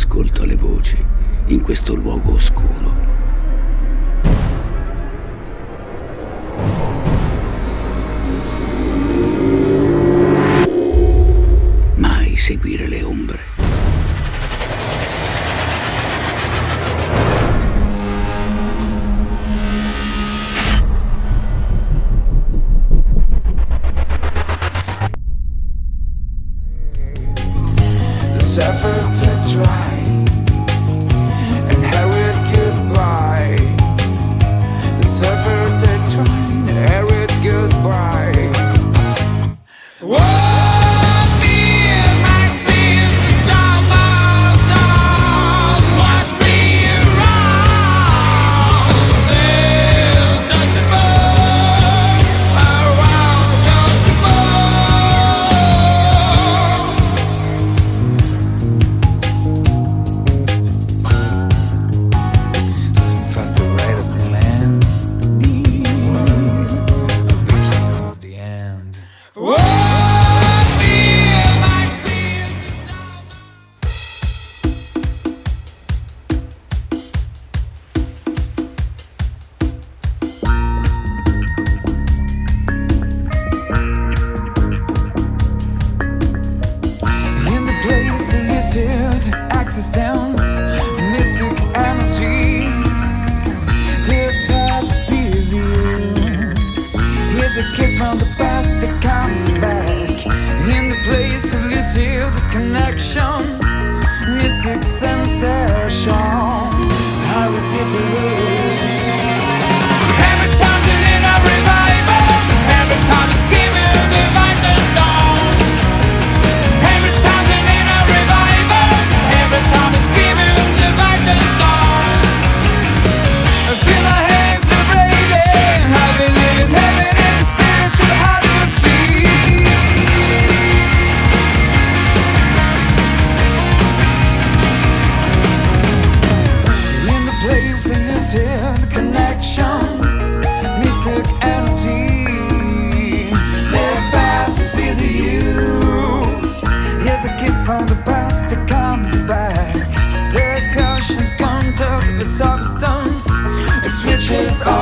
ascolto alle voci in questo luogo oscuro. Mai seguire le ombre. Effort to try and how it goodbye. This effort to try and how it goodbye. Wash me in my sins, it's all my soul. Wash me around, then touch it more. Around, touch it more. Fast the right of the land, a beginning of the end. Wash me in my sins, it's all in the place of lizard existence, mystic energy. The past sees you. Here's a kiss from the past that comes back. In the place of lizard connection, mystic sensation. I repeat it. Every time's an inner revival. Every time it's giving divine the stones. Every time's an inner revival. Every time it's giving divine the stones. I feel my hands vibrating. I believe in heaven and the spiritual atmosphere. In the place of lucid connection, mystic energy. The past sees you. Here's a kiss from the past that comes back. The caution's contact with substance. It switches on.